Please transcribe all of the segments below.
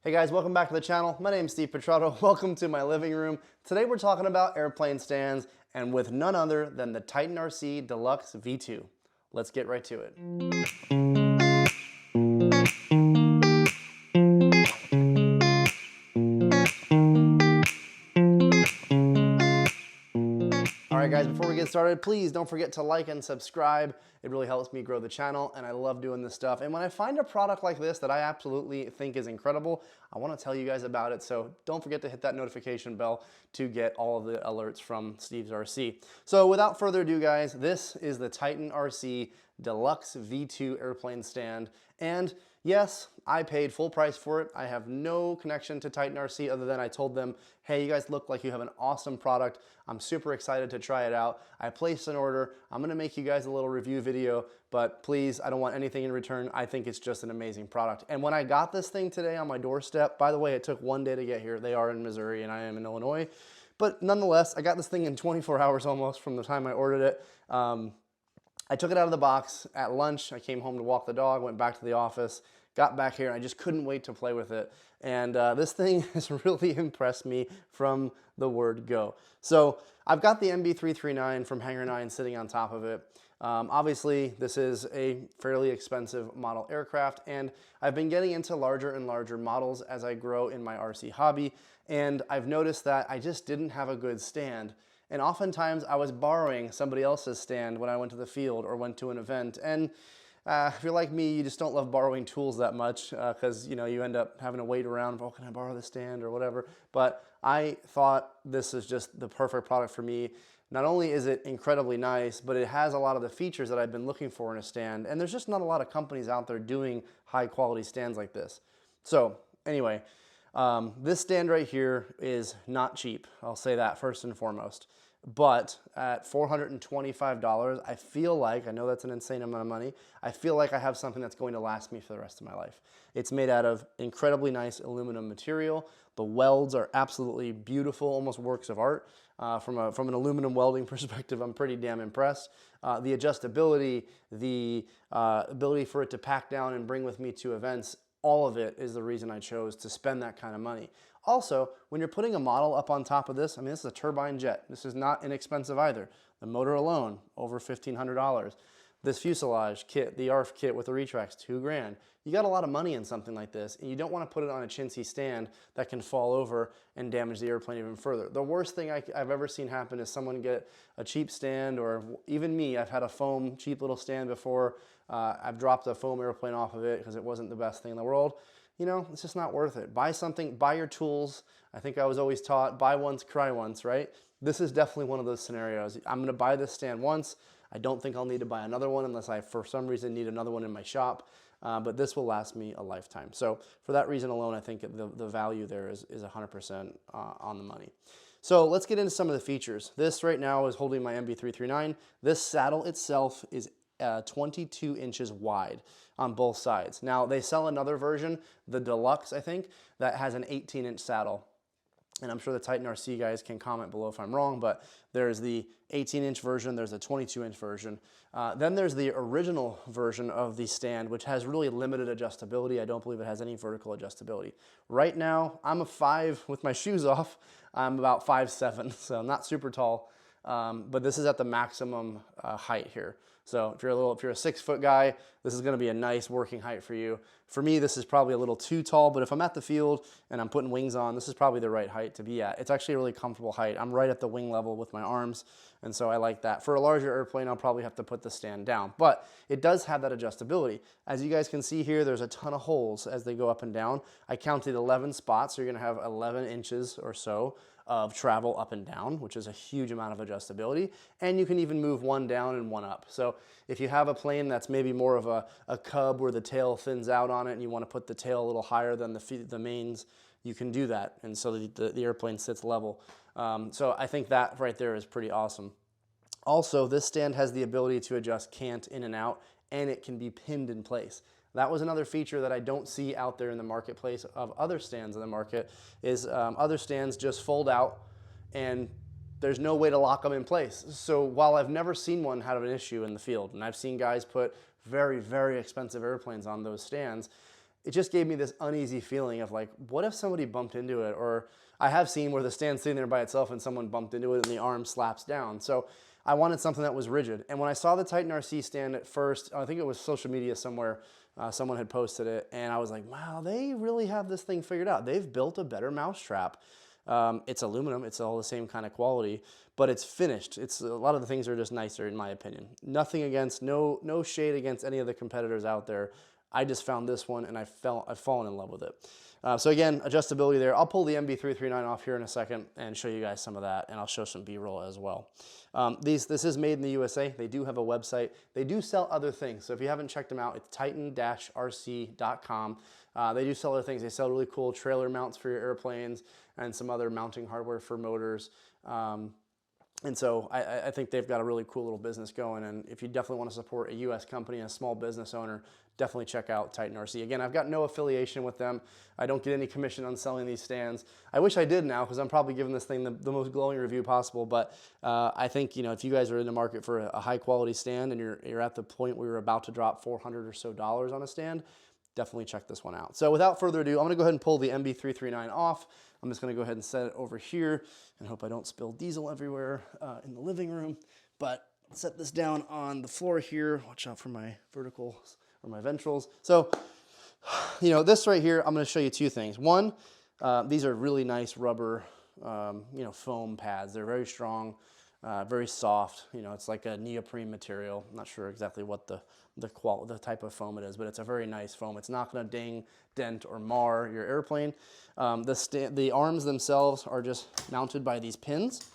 Hey guys, welcome back to the channel. My name is Steve Petrato. Welcome to my living room. Today we're talking about airplane stands and with none other than the Titan RC Deluxe V2. Let's get right to it. Alright guys, before we get started, please don't forget to like and subscribe. It really helps me grow the channel and I love doing this stuff. And when I find a product like this that I absolutely think is incredible, I want to tell you guys about it. So don't forget to hit that notification bell to get all of the alerts from Steve's RC. So without further ado guys, this is the Titan RC Deluxe V2 airplane stand. And yes, I paid full price for it. I have no connection to Titan RC other than I told them, hey, you guys look like you have an awesome product. I'm super excited to try it out. I placed an order. I'm gonna make you guys a little review video, but please, I don't want anything in return. I think it's just an amazing product. And when I got this thing today on my doorstep, by the way, it took 1 day to get here. They are in Missouri and I am in Illinois. But nonetheless, I got this thing in 24 hours almost from the time I ordered it. I took it out of the box at lunch. I came home to walk the dog, went back to the office, got back here, and I just couldn't wait to play with it. And this thing has really impressed me from the word go. So I've got the MB339 from Hangar 9 sitting on top of it. Obviously, this is a fairly expensive model aircraft, and I've been getting into larger and larger models as I grow in my RC hobby, and I've noticed that I just didn't have a good stand. And oftentimes I was borrowing somebody else's stand when I went to the field or went to an event. And if you're like me, you just don't love borrowing tools that much because you end up having to wait around, oh, can I borrow the stand or whatever. But I thought this is just the perfect product for me. Not only is it incredibly nice, but it has a lot of the features that I've been looking for in a stand. And there's just not a lot of companies out there doing high quality stands like this. So anyway, this stand right here is not cheap. I'll say that first and foremost. But at $425, I feel like, I know that's an insane amount of money, I feel like I have something that's going to last me for the rest of my life. It's made out of incredibly nice aluminum material. The welds are absolutely beautiful, almost works of art. From an aluminum welding perspective, I'm pretty damn impressed. The adjustability, the ability for it to pack down and bring with me to events, all of it is the reason I chose to spend that kind of money. Also, when you're putting a model up on top of this, I mean, this is a turbine jet. This is not inexpensive either. The motor alone, over $1,500. This fuselage kit, the ARF kit with the retracts, $2 grand. You got a lot of money in something like this, and you don't want to put it on a chintzy stand that can fall over and damage the airplane even further. The worst thing I've ever seen happen is someone get a cheap stand, or even me, I've had a foam cheap little stand before. I've dropped a foam airplane off of it because it wasn't the best thing in the world. It's just not worth it. Buy something, buy your tools. I think I was always taught, buy once, cry once, right? This is definitely one of those scenarios. I'm gonna buy this stand once. I don't think I'll need to buy another one unless I, for some reason, need another one in my shop. But this will last me a lifetime. So for that reason alone, I think the value there is 100% on the money. So let's get into some of the features. This right now is holding my MB339. This saddle itself is 22 inches wide on both sides. Now they sell another version, the Deluxe, I think, that has an 18-inch saddle. And I'm sure the Titan RC guys can comment below if I'm wrong, but there's the 18-inch version, there's a 22-inch version. Then there's the original version of the stand, which has really limited adjustability. I don't believe it has any vertical adjustability. Right now, I'm a 5 with my shoes off. I'm about 5'7", so I'm not super tall, but this is at the maximum height here. So if you're a 6 foot guy, this is gonna be a nice working height for you. For me, this is probably a little too tall, but if I'm at the field and I'm putting wings on, this is probably the right height to be at. It's actually a really comfortable height. I'm right at the wing level with my arms, and so I like that. For a larger airplane, I'll probably have to put the stand down, but it does have that adjustability. As you guys can see here, there's a ton of holes as they go up and down. I counted 11 spots, so you're gonna have 11 inches or so of travel up and down, which is a huge amount of adjustability. And you can even move one down and one up. So if you have a plane that's maybe more of a cub where the tail thins out on it and you want to put the tail a little higher than the mains, you can do that. And so the airplane sits level. So I think that right there is pretty awesome. Also, this stand has the ability to adjust cant in and out, and it can be pinned in place. That was another feature that I don't see out there in the marketplace of other stands in the market, is other stands just fold out and there's no way to lock them in place. So while I've never seen one have an issue in the field, and I've seen guys put very, very expensive airplanes on those stands, it just gave me this uneasy feeling of like, what if somebody bumped into it? Or I have seen where the stand's sitting there by itself and someone bumped into it and the arm slaps down. So I wanted something that was rigid. And when I saw the Titan RC stand at first, I think it was social media somewhere, someone had posted it, and I was like, wow, they really have this thing figured out. They've built a better mousetrap. It's aluminum, it's all the same kind of quality, but it's finished. It's a lot of the things are just nicer in my opinion. Nothing against, no shade against any of the competitors out there. I just found this one and I've fallen in love with it. So again, adjustability there. I'll pull the MB339 off here in a second and show you guys some of that, and I'll show some B-roll as well. This is made in the USA. They do have a website. They do sell other things. So if you haven't checked them out, it's titan-rc.com. They do sell other things. They sell really cool trailer mounts for your airplanes and some other mounting hardware for motors. And so I think they've got a really cool little business going. And if you definitely want to support a US company and a small business owner, definitely check out Titan RC. Again, I've got no affiliation with them. I don't get any commission on selling these stands. I wish I did now, because I'm probably giving this thing the most glowing review possible. But I think, you know, if you guys are in the market for a high quality stand and you're at the point where you're about to drop $400 or so on a stand, definitely check this one out. So without further ado, I'm gonna go ahead and pull the MB339 off. I'm just gonna go ahead and set it over here and hope I don't spill diesel everywhere in the living room. But set this down on the floor here. Watch out for my verticals or my ventrals. So, you know, this right here, I'm gonna show you two things. One, these are really nice rubber, you know, foam pads. They're very strong, very soft. You know, it's like a neoprene material. I'm not sure exactly what the type of foam it is, but it's a very nice foam. It's not gonna ding, dent, or mar your airplane. The arms themselves are just mounted by these pins.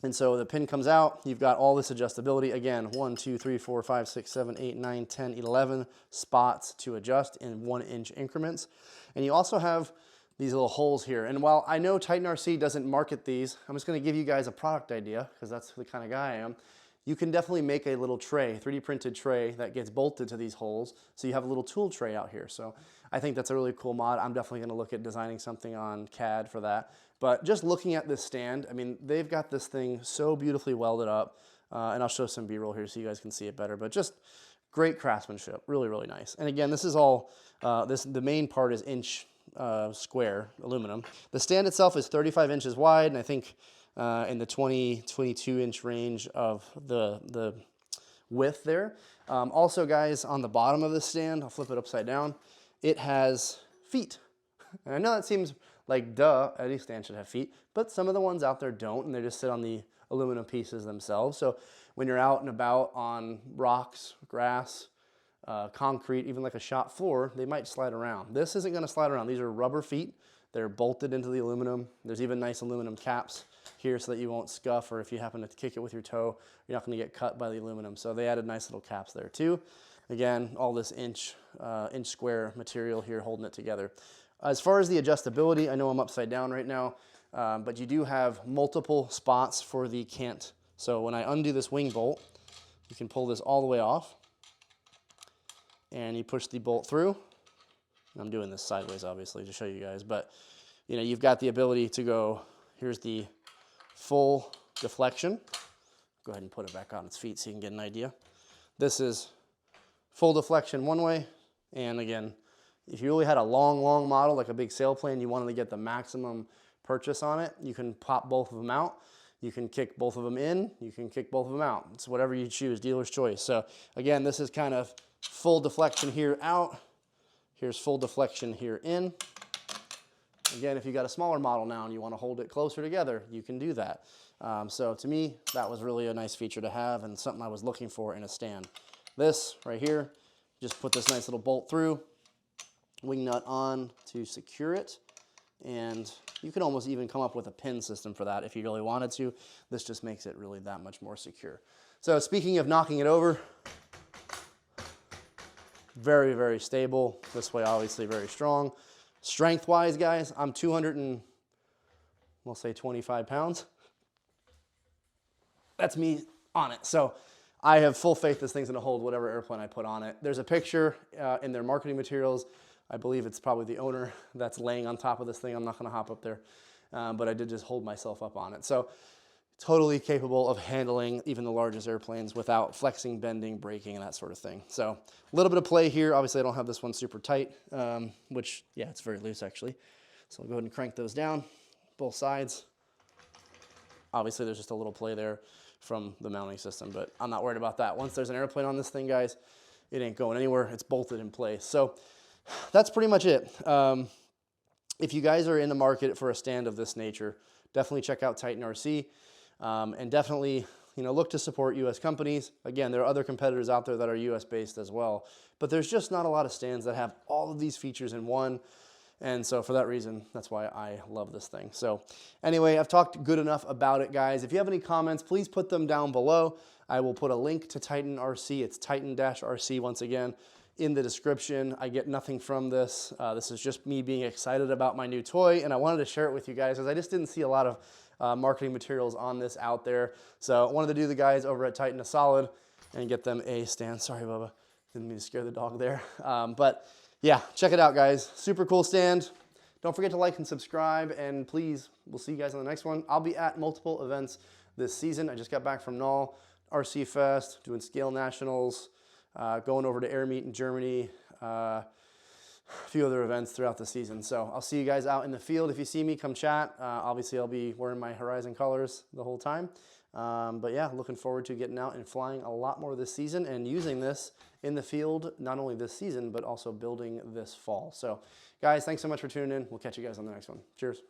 And so the pin comes out, you've got all this adjustability. Again, 1, 2, 3, 4, 5, 6, 7, 8, 9, 10, 11 spots to adjust in 1-inch increments. And you also have these little holes here. And while I know Titan RC doesn't market these, I'm just gonna give you guys a product idea, because that's the kind of guy I am. You can definitely make a little tray, 3D printed tray that gets bolted to these holes. So you have a little tool tray out here. So I think that's a really cool mod. I'm definitely gonna look at designing something on CAD for that. But just looking at this stand, I mean, they've got this thing so beautifully welded up. And I'll show some B-roll here so you guys can see it better. But just great craftsmanship, really, really nice. And again, this is all, the main part is inch square aluminum. The stand itself is 35 inches wide, and I think in the 22 inch range of the width there. Also, guys, on the bottom of the stand, I'll flip it upside down, it has feet. And I know that seems like, duh, any stand should have feet, but some of the ones out there don't, and they just sit on the aluminum pieces themselves. So when you're out and about on rocks, grass, concrete, even like a shop floor, they might slide around. This isn't gonna slide around. These are rubber feet. They're bolted into the aluminum. There's even nice aluminum caps here so that you won't scuff, or if you happen to kick it with your toe, you're not gonna get cut by the aluminum. So they added nice little caps there too. Again, all this inch square material here holding it together. As far as the adjustability, I know I'm upside down right now, but you do have multiple spots for the cant. So when I undo this wing bolt, you can pull this all the way off, and you push the bolt through. I'm doing this sideways, obviously, to show you guys, but you know, you've got the ability to go, here's the full deflection. Go ahead and put it back on its feet so you can get an idea. This is full deflection one way, and again, if you really had a long model, like a big sailplane, you wanted to get the maximum purchase on it, you can pop both of them out. You can kick both of them in, you can kick both of them out. It's whatever you choose, dealer's choice. So again, this is kind of full deflection here out. Here's full deflection here in. Again, if you got a smaller model now and you want to hold it closer together, you can do that. So to me, that was really a nice feature to have and something I was looking for in a stand. This right here, just put this nice little bolt through, wing nut on to secure it, and you can almost even come up with a pin system for that if you really wanted to. This just makes it really that much more secure. So speaking of knocking it over, very, very stable. This way, obviously, very strong. Strength-wise, guys, I'm 25 pounds. That's me on it. So I have full faith this thing's gonna hold whatever airplane I put on it. There's a picture in their marketing materials. I believe it's probably the owner that's laying on top of this thing. I'm not gonna hop up there, but I did just hold myself up on it. So totally capable of handling even the largest airplanes without flexing, bending, braking, and that sort of thing. So a little bit of play here. Obviously, I don't have this one super tight, which, yeah, it's very loose actually. So I'll go ahead and crank those down, both sides. Obviously, there's just a little play there from the mounting system, but I'm not worried about that. Once there's an airplane on this thing, guys, it ain't going anywhere. It's bolted in place. So that's pretty much it. If you guys are in the market for a stand of this nature, definitely check out Titan RC, and definitely, you know, look to support U.S. companies. Again, there are other competitors out there that are U.S. based as well, but there's just not a lot of stands that have all of these features in one. And so for that reason, that's why I love this thing. So anyway, I've talked good enough about it, guys. If you have any comments, please put them down below. I will put a link to Titan RC. It's Titan-RC once again in the description. I get nothing from this. This is just me being excited about my new toy, and I wanted to share it with you guys because I just didn't see a lot of marketing materials on this out there. So I wanted to do the guys over at Titan a solid and get them a stand. Sorry, Bubba. Didn't mean to scare the dog there. But yeah, check it out, guys. Super cool stand. Don't forget to like and subscribe, and please, we'll see you guys on the next one. I'll be at multiple events this season. I just got back from Null, RC Fest, doing Scale Nationals, going over to Air Meet in Germany, a few other events throughout the season. So I'll see you guys out in the field. If you see me, come chat. Obviously, I'll be wearing my Horizon colors the whole time. But yeah, looking forward to getting out and flying a lot more this season and using this in the field, not only this season, but also building this fall. So guys, thanks so much for tuning in. We'll catch you guys on the next one. Cheers.